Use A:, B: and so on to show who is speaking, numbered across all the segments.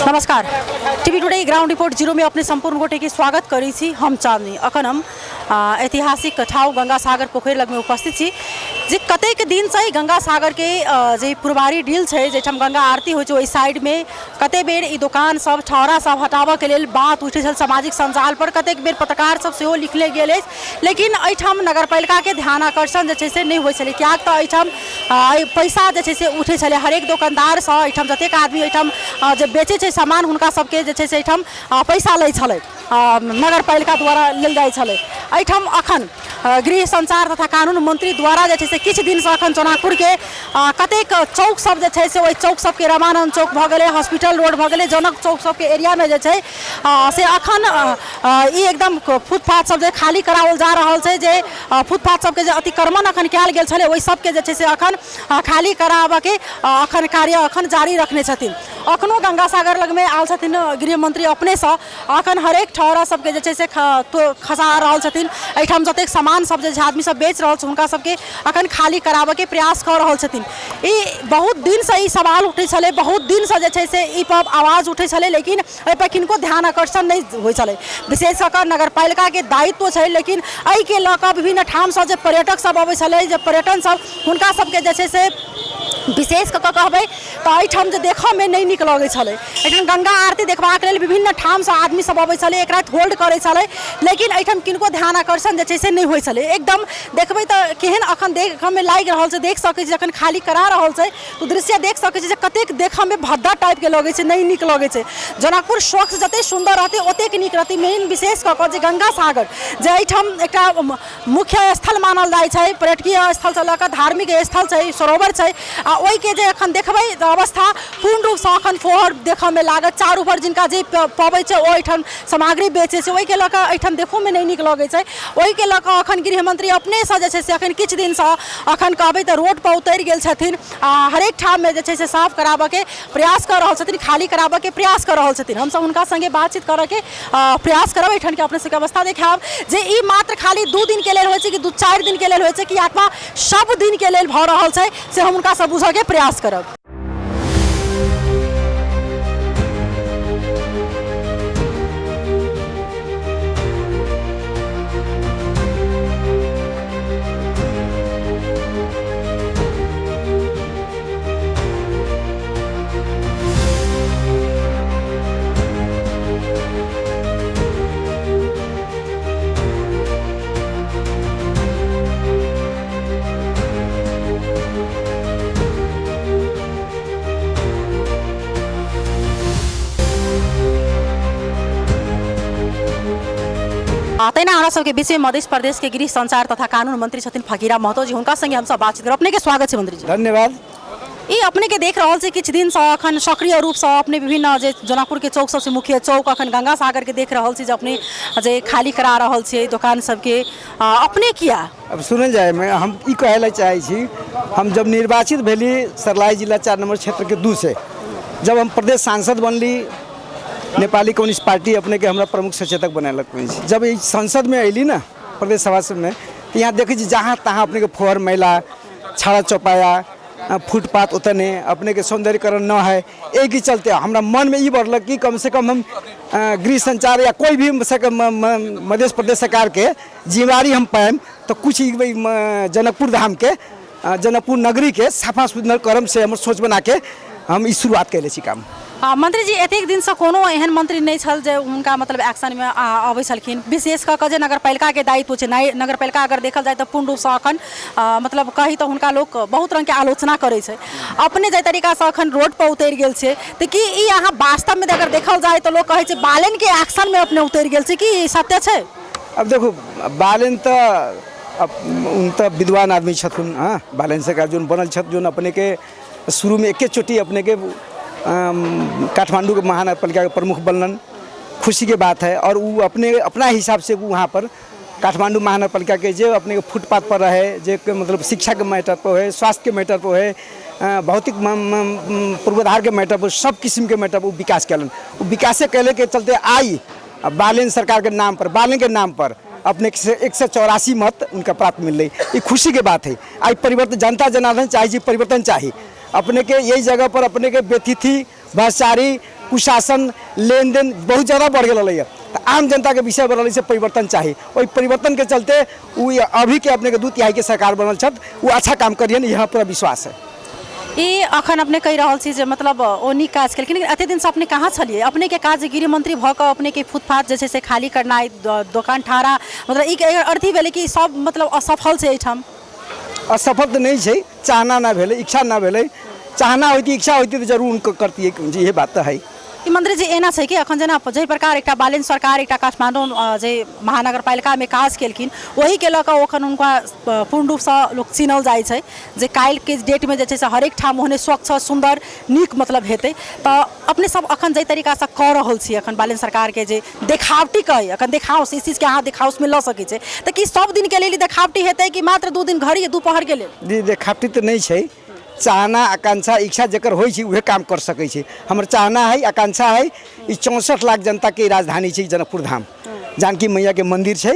A: नमस्कार। TV today ground report zero में अपने संपूर्ण गोटे के स्वागत करी छी। हम चाँदनी अखन हम ऐतिहासिक ठाउँ गंगा सागर पोखरी लग में उपस्थित छी जे कतेक दिन से गंगा सागर के जे पुरबारी डील है जैठाम गंगा आरती हो ओई साइड में कते बेर ई दुकान सब ठहरा सब हटाबऽ के लेल बात उठे छल सामाजिक संजाल पर, कतेक बेर पत्रकार सब सेहो लिखले गेल अछि, लेकिन एहिठाम नगरपालिका के ध्यान आकर्षण जे छै से नहीं होइ छलै। कियाक तऽ एहिठाम पैसा जे छै से उठे छलै हरेक दुकानदार सँ, एहिठाम जतेक आदमी एहिठाम जे बेचे छै सामान हुनका सबके जे छै से एहिठाम पैसा लै छलै, नगरपालिका द्वारा लेल जाइ छलै। एहिठाम अखन गृह संचार तथा कानून मंत्री द्वारा जे छै से किछु दिन से अखन चौनापुर के कतेक चौक सब जे छै से ओहि चौक सब के रामानंद चौक भऽ गेलै, हॉस्पिटल रोड भऽ गेलै, जनक चौक सब के एरिया में जे छै से अखन ई एकदम फुटपाथ सब जे खाली कराओल जा रहल छै, जे फुटपाथ सब के जे अतिक्रमण अखन कयल गेल छलै ओहि सब के जे छै से अखन खाली कराबऽ के अखन कार्य अखन जारी रखने छथिन। अखनो गंगा सागर लग में आयल छथिन गृह मंत्री अपने से, अखन हरेक ठहरा सबके जे छै से खसा रहल छथिन। एहिठाम जतेक सामान सब जे आदमी सब बेच रहल छै हुनका सबके अखन खाली कराबऽ के प्रयास कऽ रहल छथिन। ई बहुत दिन से ई सवाल उठे छलै, बहुत दिन से जे छै से ई पर आवाज उठे छलै, लेकिन एहि पर किनको ध्यान आकर्षण नहीं होइ छलै। विशेष कऽ नगरपालिका के दायित्व छै, लेकिन एहि के लऽ कऽ विभिन्न ठाम से जे पर्यटक सब अबै छलै, जे पर्यटन सब हुनका सबके जे छै से विशेष कऽ कहबै तऽ एहिठाम जे देखऽ में नहीं नीक लगै छलै। एहिठाम गंगा आरती देखबाक लेल विभिन्न ठाम से आदमी सब अबै छलै, एक रात होल्ड करै छलै, लेकिन एहिठाम किनको ध्यान आकर्षण जे छै से नहीं होइ छलै। एकदम देखबै तऽ केहन अखन देखऽ में लागि रहल छै, देख सकै छी जखन खाली करा रहल छै तऽ दृश्य देख सकै छी जे कतेक देखऽ में भद्दा टाइप के लगै छै, नहीं नीक लगै छै। जनकपुर स्वच्छ जते सुंदर रहतै ओतेक नीक रहतै। मेन विशेष कऽ जे गंगा सागर जे एहिठाम एकटा मुख्य स्थल मानल जाइ छै, पर्यटकीय स्थल से लऽ कऽ धार्मिक स्थल छै, सरोवर छै, ओहि के जे अखन देखबै तऽ अवस्था पूर्ण रूप से अखन फोहर देखऽ में लागत। चारू पर जिनका जे पबै छै ओ एहिठाम सामग्री बेचे छै, ओहि के लऽ कऽ एहिठाम देखो में नहीं नीक लगै छै। ओहि के लऽ कऽ अखन गृह मंत्री अपने से जे छै से अखन किछु दिन से अखन कहबै तऽ रोड पर उतरि गेल छथिन, हरेक ठाम में जे छै से साफ कराबऽ के प्रयास कर रहल छथिन, खाली कराबऽ के प्रयास कर रहल छथिन। हम सब हुनका संगे बातचीत करऽ के प्रयास करब, एहिठाम के अपने सबके अवस्था देखाब जे ई मात्र खाली 2 दिन के लेल होइ छै कि 2-4 दिन के लेल होइ छै कि अथवा सब दिन के लेल भऽ रहल छै, से हम हुनका सब बुझऽ के प्रयास करब। तैना हमरा सबके बीच में मध्य प्रदेश के गृह संचार तथा कानून मंत्री छथिन फकीरा महतो जी, हुनका संगे हम सब बातचीत करब। अपने के स्वागत है मंत्री जी।
B: धन्यवाद।
A: ई अपने के देख रहल छी किछु दिन से अखन सक्रिय रूप से अपने विभिन्न जे जनकपुर के चौक सबसे मुख्य चौक अखन गंगा सागर के देख रहल छी जे अपने जे खाली करा रहल छी दुकान सबके, अपने किया
B: अब सुनल जाए में हम ई कहै ला चाहे छी, हम जब निर्वाचित भेली सर्लाही जिला 4 नंबर क्षेत्र के 2 से, जब हम प्रदेश सांसद बनली, नेपाली कम्युनिस्ट पार्टी अपने के हमरा प्रमुख सचेतक बनालक। जब इस संसद में अली ना प्रदेश सभा में, तो यहाँ देखे जहाँ तहाँ अपने के फोहर मैला छाड़ा चौपाया फुटपाथ उतने अपने के सौंदर्यकरण न है। एक ही चलते हमरा मन में ये बढ़लक कि कम से कम हम गृह संचार या कोई भी मध्य प्रदेश सरकार के जिम्मेवारी हम पाएम तो कुछ जनकपुर धाम के जनकपुर नगरी के सफा सुंदर कर्म से हम सोच बना के हम इस शुरुआत कैले छी काम।
A: मंत्री जी एतेक दिन से कोनो एहन मंत्री नहीं छल जे उनका मतलब एक्शन में आबै छलखिन, विशेष कऽ जे नगरपालिका के दायित्व छै। नगरपालिका अगर देखल जाए तो पूर्ण रूप से अखन मतलब कही तो हुनका लोग बहुत रंग के आलोचना करे छै। अपने जे तरीका से अखन रोड पर उतरि गेल छै तो कि ई अहाँ वास्तव में अगर देखल जाए तो लोग कहे छै बालन के एक्शन में अपने उतरि गेल छै, कि सत्य छै?
B: अब देखो बालन तो उन तो विद्वान आदमी छथुन, हाँ बालन सरकार जो बनल छथ, जो अपने के शुरू में एक चोटी अपने के काठमांडू के महानगरपालिका के प्रमुख बनलन, खुशी के बात है। और वो अपना हिसाब से वो वहाँ पर काठमांडू महानगरपालिका के जो अपने के फुटपाथ पर रहे, जो मतलब शिक्षा के मैटर पर है, स्वास्थ्य के मैटर पर है, भौतिक पूर्वाधार के मैटर पर, सब किस्म के मैटर पर विकास कैलन। वो विकास कैले के चलते आई बालन सरकार के नाम पर, बालन के नाम पर अपने 184 मत उनका प्राप्त मिल रही, ये खुशी की बात है। आज परिवर्तन जनता जनार्दन चाहिए, परिवर्तन चाहिए। अपने के यही जगह पर अपने के बेतिथि भ्रष्टाचारी कुशासन लेन देन बहुत ज़्यादा बढ़ गई है। तो आम जनता के विषय बनल से परिवर्तन चाहिए। वही परिवर्तन के चलते वो अभी के अपने के 2 तिहाई के सरकार बनल छत, वो अच्छा काम करिए, यहाँ पूरा विश्वास है।
A: ये अखन अपने कही रहा छी जे मतलब ओनी काज केलखिन, एते दिन से अपने कहाँ छलिए? अपने के काज गृह मंत्री भ के अपने के फुटपाथ जे छै से खाली करनाइ, दुकान ठाड़ा, मतलब ई के अर्थी भेलै कि सब मतलब असफल छै एठाम?
B: असफल तो नहीं है, चाहना ना भेले, इच्छा ना भेले। चाहना होती, इच्छा होती तो जरूर उनको करती है जी, ये बात तो है।
A: कि मंत्री जी एना छै कि अखन जेना जे प्रकार एकटा बालेन सरकार एकटा काठमांडू जे महानगरपालिका में काज केलखिन, वही के लऽ कऽ अखन हुनका पूर्ण रूप से लोग चिन्हल जाइ छै जे काल्हि के डेट में जे छै से हरेक ठाम ओहने स्वच्छ सुंदर नीक मतलब हेतै। तो अपने सब अखन जे तरीका से कऽ रहल छी अखन बालेन सरकार के जे देखावटी कहे अखन देखाउस, इस चीज के अहाँ देखाउस में लऽ सकै छै, तो कि सब दिन के लेल देखावटी हेतै कि मात्र 2 दिन घड़ी दोपहर के लेल?
B: जी देखावटी तो नहीं है। चाहना आकांक्षा इच्छा जकर हो वह काम कर सकै छै। हमर चाहना है, आकांक्षा है, 64 लाख जनता के राजधानी है जनकपुर धाम। जानकी मैया के मंदिर है,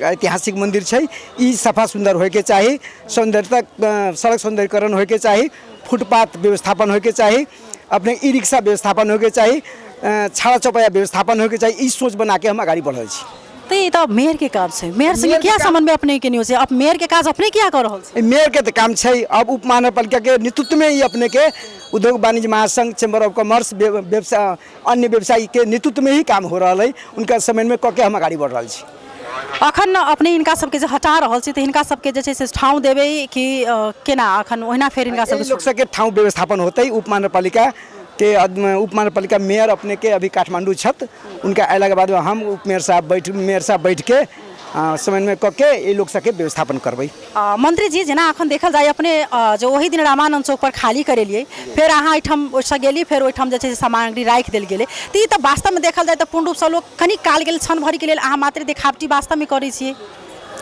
B: ऐतिहासिक मंदिर है, ई सफा सुंदर होके चाहिए, सौंदर्यता सड़क सौंदर्यकरण होके चाहिए, फुटपाथ व्यवस्थापन होके चाहिए, अपने ई रिक्शा व्यवस्थापन होके चाहिए, छाड़ा चौपाया व्यवस्थापन होके चाहिए। ई सोच बना के हम आगे बढ़ रहे छी।
A: तो ये तो मेयर के काम है, मेयर से क्या संबंध में अपने के न्यूज है? अब मेयर के काज अपने क्या कर रहल छै?
B: मेयर के तो काम है। अब उप महानगरपालिका के नेतृत्व में ही अपने के उद्योग वाणिज्य महासंघ, चैम्बर ऑफ कॉमर्स, व्यवसाय, अन्य व्यवसायी के नेतृत्व में ही काम हो रहा है। उनका समय में कऽ के हम आगे बढ़ रहा छी।
A: अखन अपने इनका सबके जे हटा रहल छी तो इनका सबके जे छै से ठाव देबै कि केना? अखन ओहिना फेर इनका सबके
B: लोग सबके ठाव व्यवस्थापन होते ही उप महानगरपालिका के उप महानगरपालिका मेयर अपने के अभी काठमांडू छत, उनका अयला के बाद हम उप मेयर साहब बैठ के समय में कऽ के ये लोग सबके व्यवस्थापन करबै।
A: मंत्री जी जेना अखन देखल जाए अपने जो वही दिन रामानंद चौक पर खाली करेलिए, फिर अहाँ एहिठाम ओहिसँ गेली, फिर ओहिठाम जे छै से सामग्री राखि देल गेलै, तो ई तऽ वास्तव में देखल जाए तो पूर्ण रूप से लोग कनी काल गेल क्षण भरि के लेल अहाँ मात्र देखावटी वास्तव में करै छियै।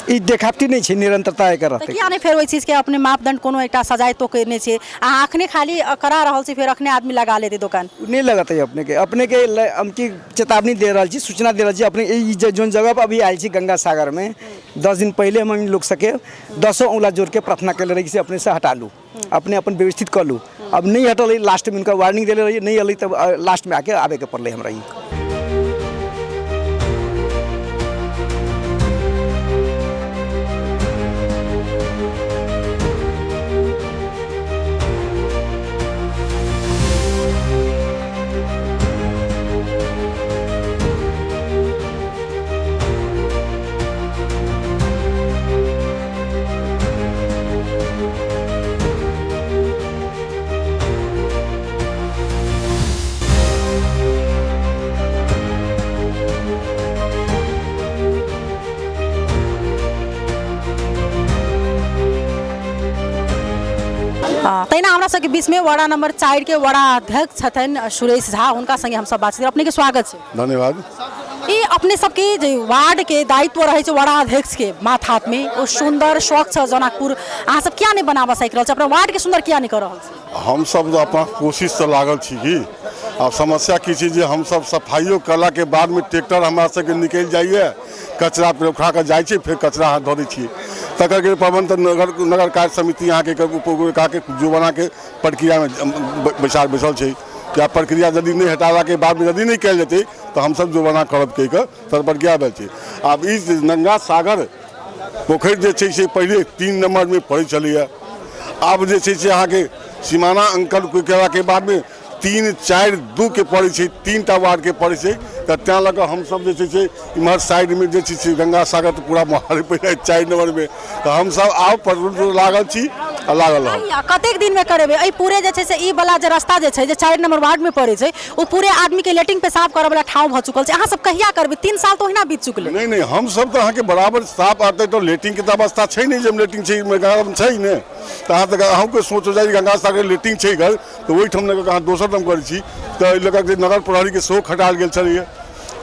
B: ई देखावटी नहीं है, निरंतरता एक रहते।
A: किया नहीं फेर वही चीज के अपने मापदंड कोनो एकटा सजाए तो करने छे? अहाँ अखने खाली करा रहल छी, फिर अखने आदमी लगा लेते दुकान? नहीं
B: लगता है अपने के हम की चेतावनी दे रहा छी, सूचना दे रहा छी। अपने जोन जगह पर अभी आयल छी गंगा सागर में 10 दिन पहले हम लोग सके 10 उंगला जोड़ के प्रार्थना कर रही से अपने से हटा लूँ, अपने अपन व्यवस्थित कर लूँ। अब नहीं हटल, लास्ट में उनका वार्निंग दे रही, नहीं अल तब लास्ट में आके आवे के पड़े हमरा।
A: तैना हमरा सबके बीच में वार्ड नंबर 4 के वार्ड अध्यक्ष छथिन सुरेश झा, उनका संगे हम सब बातचीत। अपने के स्वागत है।
C: धन्यवाद।
A: ये अपने सबके जो वार्ड के दायित्व रहे छै वार्ड अध्यक्ष के माथ हाथ में, वो सुंदर स्वच्छ जनकपुर अहाँ सब क्या नहीं बनाबा सक रहल छै? अपना वार्ड के सुंदर क्या नहीं कर रहल छै?
C: हम सब अपना कोशिश से लागल छी कि अब समस्या की चीज जे हम सब सफाइयो कला के बाद में ट्रैक्टर हमरा सबके निकल जाइए, कचरा पे उठा के जाइ छै, फिर कचरा हाथ धो दै छी। तकर के प्रबंध नगर कार्य समिति यहाँ के जो बना के प्रक्रिया में बैसल छै। क्या प्रक्रिया यदि नहीं हटाला के बाद में यदि नहीं कल जेतै तो हम सब जो बना करब कह के सर प्रक्रिया भेल छै। अब इस गंगा सागर पोखरि जे छै से पहले 3 नंबर में पड़ै छलैया, अब जे छै से अहाँके सीमाना अंकन केला के बाद में 3, 4, 2 के पड़ै छै, 3टा वार्ड के पड़ै छै। तो तैं लऽ कऽ हम सब जे छै से इम्हर साइड में जे छै से गंगा सागर तो पूरा मोहाली पड़े 4 नंबर में, तो हम सब आब पर लागल छी आ लागल रहब।
A: कतेक दिन में करेबे? एहि पूरे जे छै से ई वाला जे रास्ता जे छै जे 4 नंबर वार्ड में पड़े छै, वो पूरे आदमी के लेटिंग पेशाब करे वाला ठाव भ चुकल छै। अहाँ सब कहिया करबे? 3 साल तो ओहिना बीत चुकले।
C: नहीं हम सब तो अहाँ के बराबर साफ आते तो लेटिंग के अवस्था छै नहीं, जब लेटिंग छै छै ने तो अहाँ तक अहूँ के सोचो जाए गंगा सागर लेटिंग छै घर, तो वही ठाम अहाँ दोसर ठाम करै छी। तो लगा नगर प्रहरी के सेहो खटाल गेल छलैया।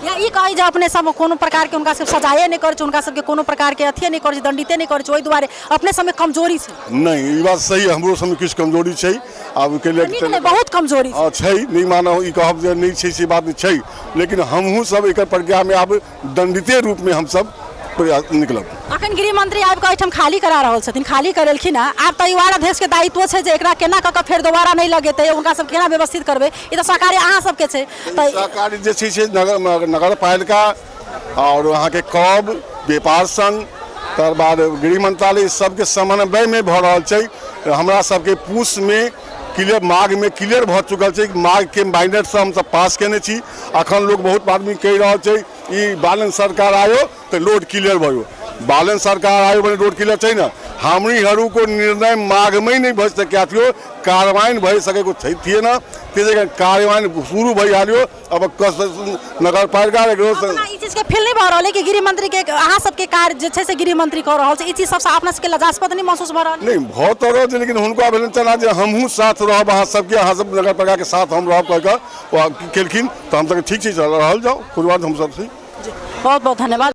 A: या ई कही जे अपने सब कोनो प्रकार के उनका सब सजाए नहीं करे, उनका सबके कोनो प्रकार के अथिये नहीं करे, दंडिते नहीं करे, ओहि दुआरे अपने सब में कमजोरी छै?
C: नहीं, ई बात सही है, हमरो सब में किछु कमजोरी छै। आब के लिए
A: बहुत कमजोरी
C: छै, नहीं मानो ई कहब जे नहीं छै से बात छै, लेकिन हमहूँ सब एक प्रक्रिया में आब दंडिते रूप में हम सब निकलब।
A: अखन गृह मंत्री आबि कऽ एहिठाम खाली करा रहल छथिन, खाली करेलखिन हँ। आब तऽ युवा अध्यक्ष के दायित्व छै जे एकरा केना कऽ फेर दोबारा नहीं लगेतै, उनका सब केना व्यवस्थित करबै। ई तऽ सरकारी अहाँ सबके छै। तऽ
C: सरकारी जे छै से नगर पालिका और वहाँ के कब व्यापार संघ तर बाद गृह मंत्रालय सबके समन्वय में भऽ रहल छै। हमरा सबके पूस में क्लियर मार्ग में क्लियर भऽ चुकल छै। मार्ग के माइनर से हम सब पास केने छी। अखन लोग बहुत आदमी कहि रहल छै ई बालन सरकार आयो तो रोड क्लियर भयो। बालन सरकार आयो भने रोड क्लियर छै न। हामीहरूको निर्णय मागमै नै भइ सकेको थियो, कार्यान्वयन भइ सकेको थिएन। त्यसै कारण कार्यान्वयन सुरु भइहाल्यो। अब नगरपालिका
A: ई चीज के फील नहीं भऽ रहल है कि गृह मंत्री के अहाँ सबके कार्य जे छै से गृह मंत्री कऽ रहल छै, ई चीज सबसे अपना सबके लज्जास्पद नहीं महसूस भऽ रहल?
C: नहीं भऽ तऽ रहल छै, लेकिन हुनका भेलनि चना जे हमहूँ साथ रहब, अहाँ सबके, अहाँ सब नगरपालिका के साथ हम रहब कहि कऽ ओ केलखिन। तऽ हम सब ठीक छै, चल रहल जाओ, कोई बात हम सब छी।
A: बहुत बहुत धन्यवाद।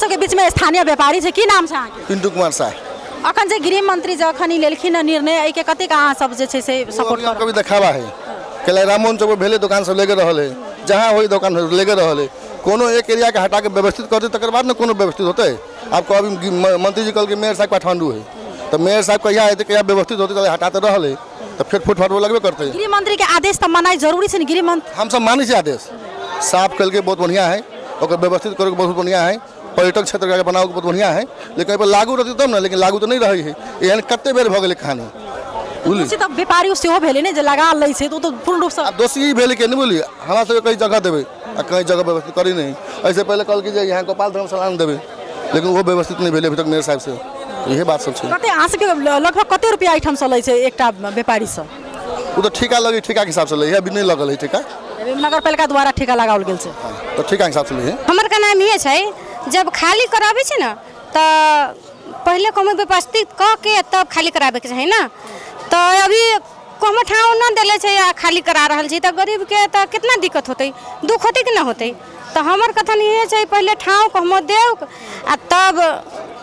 A: सबके बीच में स्थानीय व्यापारी छै, की नाम छै अहाँके?
D: पिंटू कुमार शाह।
A: अखन जे गृह मंत्री जखन ई लेलखिन हँ निर्णय, एहि के कतेक अहाँ सब जे छै से सपोर्ट करब?
D: कभी देखावा है कैला राममोहन चौक भेले दुकान सब लेके रहल है, जहाँ होई दुकान लेके रहल है। कोनो एक एरिया के हटा के व्यवस्थित कर दे तकर बाद न कोनो व्यवस्थित होते। आपको अभी मंत्री जी कल के मेयर साहब काठमांडू है, तो मेयर साहब कहिया आते कहिया व्यवस्थित होते तो हटाते रहले, तो फिर फुटफाट लगबे करते।
A: गृह मंत्री के आदेश तो मनाई जरूरी है। गृह मंत्री
D: हम सब मानी से आदेश साफ कल के बहुत बढ़िया है, और व्यवस्थित करे बहुत बढ़िया है। पर्यटक क्षेत्र के बनाओ बहुत बढ़िया है, लेकिन पर लागू रहती तब ना, लेकिन लागू तो नहीं रही है। एहन कते बेर भ गेलै कहानी बुझली।
A: तो व्यापारी सेहो भेलै ने जे लगा लै छै, तो पूर्ण रूप से
D: दोषी ई भेलै के नहीं बोली। हमरा सबके कई जगह देबै आ कई जगह व्यवस्थित करी नहीं। ऐसे पहले कल की यहाँ गोपाल धर्मशाला में देबै, लेकिन वो व्यवस्थित नहीं भेलै अभी तक मेयर साहब से। यही बात सब छै।
A: कते अहाँ सबके लगभग कते रुपया एहिठाम से लै छै एकटा व्यापारी से?
D: वो तो ठेका लगी, ठेका के हिसाब से लै है, अभी नहीं लगल है ठेका।
A: नगरपालिका द्वारा ठेका लगाओल गेल छै,
D: तो ठेका के हिसाब से लै है।
E: हमर का नाम ये छै, जब खाली कराबे छै ना तो पहले कम व्यवस्थित क के तब खाली कराबे के चाही ना। तो अभी कम ठाव न देले छै आ खाली करा रहल छै, तो गरीब के तो कितना दिक्कत होते, दुख होते कि ना होते। तो हमर कथन ये छै पहले ठाव कहम देव आ तब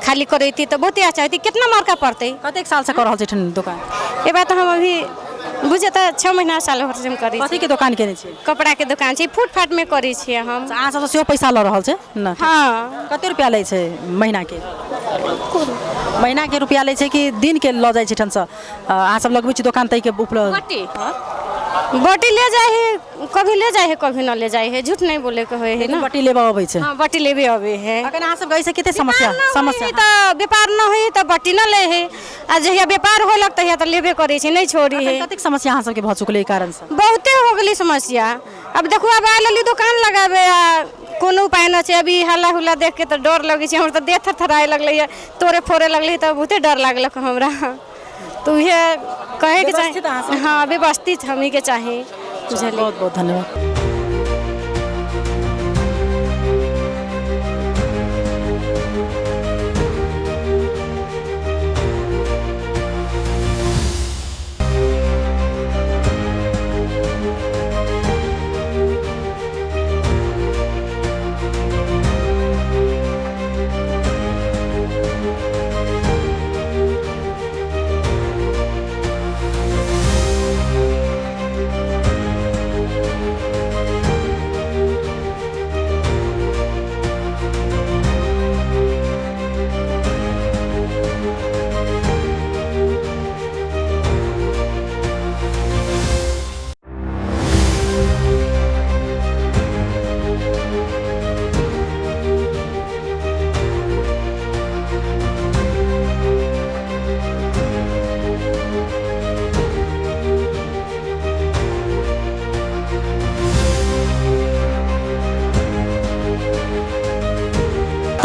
E: खाली करैती तो बहुत अच्छा होती। कितना मार्का पड़ते?
A: कतेक साल से कर रहल छै दुकान?
E: ये बात हम अभी बुझे तो 6 महीना साल हो हम करी।
A: कथी के दुकान केने छी?
E: कपड़ा के दुकान छै, फुटफाट में करी छी हम।
A: अहाँ सब सेहो पैसा ल रहल छै न?
E: हाँ।
A: कते रुपया लै छै महीना के? महीना के रुपया लै छै कि दिन के ल जाइ छै ठन से? अहाँ सब लगबै छी दुकान तै के उपलब्ध?
E: बटी ले जाए है, कभी ले जाए है कभी न ले जाए है, झूठ नहीं बोले के होए है ना।
A: बटी लेबा अबै छै?
E: हां बटी लेबे अबे है।
A: अखन अहाँ सब कैसे कते समस्या
E: तो व्यापार न होई तो बटी न ले है, आ जहिया व्यापार होलक तहिया तो लेबे करे छै, नहीं छोड़ी है।
A: कतेक समस्या अहाँ सबके भ चुकले कारण से?
E: बहुते हो गेली समस्या। अब देखो अब आ लेली दुकान लगाबे आ कोनो उपाय न छै। अभी हल्ला हुल्ला देख के तो डर लगे छै, हमर तो देह थरथराए लगले है, तोरे फोरे लगले तो बहुते डर लागलक हमरा। तो ये कहे के चाहे हाँ व्यवस्थित हमी के चाहे।
A: बहुत बहुत धन्यवाद।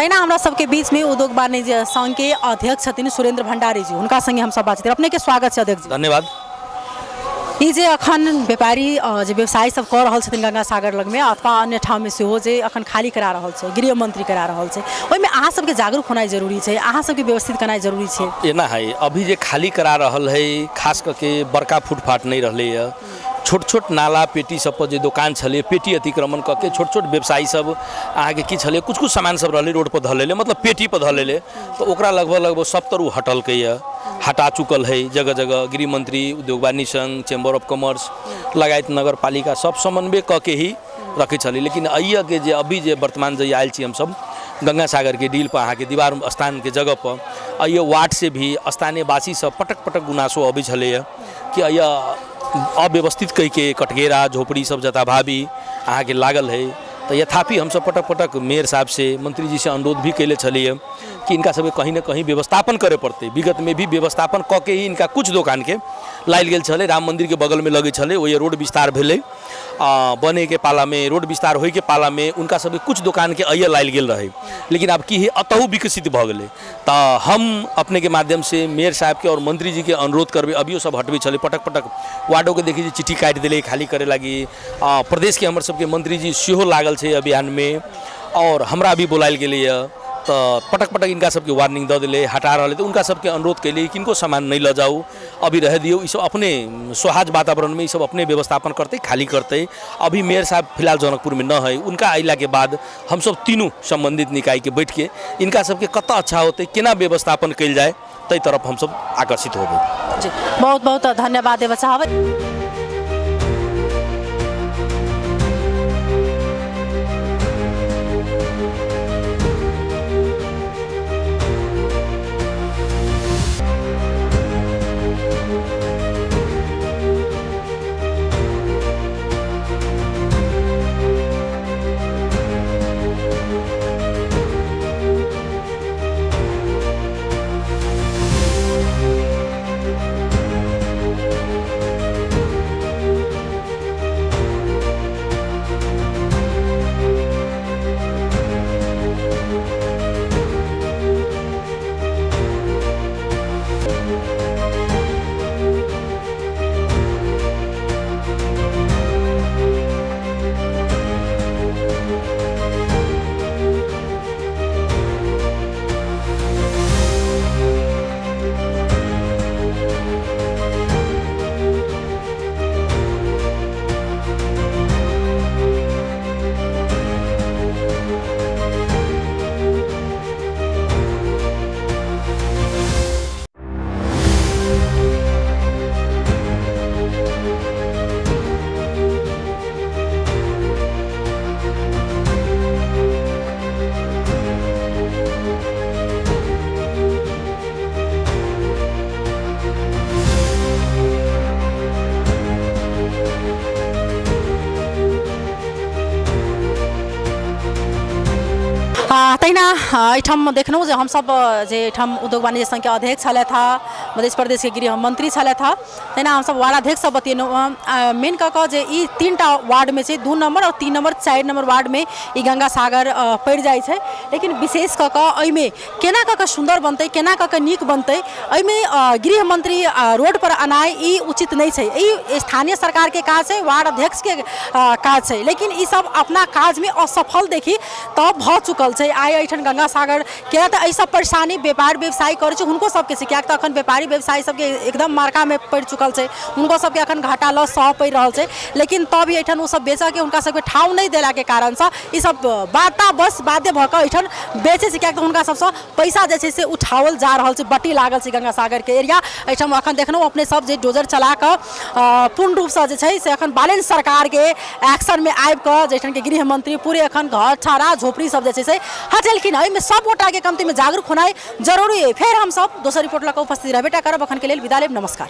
A: तैना हमरा सबके बीच में उद्योग वाणिज्य संघ के अध्यक्ष छथिन सुरेंद्र भंडारी जी, उनका संगे हम सब बातचीत अपने के स्वागत है अध्यक्ष जी।
F: धन्यवाद।
A: ई जे अखन व्यापारी जे व्यवसायी सब कह रहल छथिन गंगा सागर लग में अथवा अन्य ठाम में सेहो जे अखन खाली करा रहल छै, गृह मंत्री करा रहल छै, ओहिमे अहाँ सबके जागरूक होनाइ जरूरी छै, अहाँ सबके व्यवस्थित करनाइ जरूरी छै।
F: एना है अभी जे खाली करा रहल है खास करके बड़का फुटफाट नहीं रहले है, छोट छोट नाला पेटी सब पर जे दुकान छले पेटी अतिक्रमण करके छोट छोट व्यवसायी सब अहाँ के की छले कुछ कुछ सामान सब रहले रोड पर धऽ लेले, मतलब पेटी पर धऽ लेले, तो ओकरा लगभग 70 हटल के हटा चुकल है। जगह जगह गृह मंत्री, उद्योग वाणिज्य संघ, चैम्बर ऑफ कॉमर्स लगायत नगर पालिका सब समन्वय क के ही रखे छले। लेकिन अइया के जे अभी जे वर्तमान जे आयल छी हम सब गंगा सागर के डील पर अहाँ के दीवार स्थान के जगह पर अइया वार्ड से भी स्थानीय वासी सब पटक पटक गुनासो अबै छले कि अइया अव्यवस्थित कई के कटघेरा झोपड़ी सब जता भाभी अहाँ के लागल है। तो यथापि हम सब पटक पटक मेयर साहब से मंत्री जी से अनुरोध भी कैले छलिए कि इनका सब कहीं ना कहीं व्यवस्थापन करे पड़ते। विगत में भी व्यवस्थापन क के ही इनका कुछ दुकान के लाइल गेल छले, राम मंदिर के बगल में लगे छले, वो ये रोड विस्तार भेले बने के पाला में, रोड विस्तार होय के पाला में उनका सब कुछ दुकान के अइया लाइल गेल रहे। लेकिन अब की है अतहु विकसित भ गेले, तो हम अपने के माध्यम से मेयर साहब के और मंत्री जी के अनुरोध करबे अभियो सब हटबे छले। पटक पटक वार्डो के देखी चिट्ठी काट दिले खाली करे लगी। प्रदेश के हमर सबके मंत्री जी सेहो लागल छे अभियान में और हमरा भी बुलायल गेले तो पटक पटक इनका सबके वार्निंग दे दिले, हटा रहे। तो उनका सबके अनुरोध कैले किनको सामान नहीं ल जाओ, अभी रह दियो, ये सब अपने सुहाज वातावरण में ये सब अपने व्यवस्थापन करते खाली करते। अभी मेयर साहब फिलहाल जनकपुर में न है, उनका अइला के बाद हम सब तीनों संबंधित निकाय के बैठ के इनका सबके कत अच्छा होते केना व्यवस्थापन कैल जाए तई तरफ हम सब आकर्षित होबे।
A: जी बहुत बहुत धन्यवाद देव चाहब। तैना एठाम देखलहुँ जे हमसब जे एठाम उद्योग वाणिज्य संघ के अध्यक्ष छलथि था, मध्य प्रदेश के गृह मंत्री छलथि था, तैना हमसब वार्डाध्यक्ष सब बतेलहुँ मेन कऽ कऽ जे ई 3टा वार्ड में से 2 नंबर और 3 नंबर 4 नंबर वार्ड में ई गंगा सागर पड़ि जाइ छै। लेकिन विशेष कऽ कऽ एहिमे केना कऽ कऽ सुंदर बनतै, केना कऽ कऽ नीक बनतै, एहिमे गृह मंत्री रोड पर आनाइ ई उचित नहीं छै। ई स्थानीय सरकार के काज छै, वार्ड अध्यक्ष के काज छै, लेकिन ई सब अपना काज में असफल देखी तब भऽ चुकल छै। आइ एठन गंगा सागर क्या तो सब परेशानी व्यापार व्यवसाय करे छै हुनको सबके से, क्या तो अखन व्यापारी व्यवसायी सबके एकदम मार्का में पड़ चुकल छै, उनको सबके अखन घाटा लॉस सह पड़ रहा है। लेकिन तब भी एठन वो सब बेचा के उनका सबके ठाव नहीं देला के कारण से ई सब बाता बस बाध्य भऽ कऽ एठन बेचे छै, क्या तो उनका सबसे पैसा जे छै से उठावल जा रहा है, बट्टी लागल छै गंगा सागर के एरिया। एठन अखन देखलहुँ अपने सब जे डोजर चला कऽ पूर्ण रूप से जे छै से अखन बैलेंस सरकार के एक्शन में आबि कऽ जे एठन के गृह मंत्री पूरे अखन घर छाड़ा झोपड़ी सब जे छै से हटेलखिन। एहिमे सब गोटा के कमती में जागरूक होनाइ जरूरी है। फिर हम सब दोसर रिपोर्ट लऽ कऽ उपस्थित रहबेटा करब। अखन के लेल विदा लेब, नमस्कार।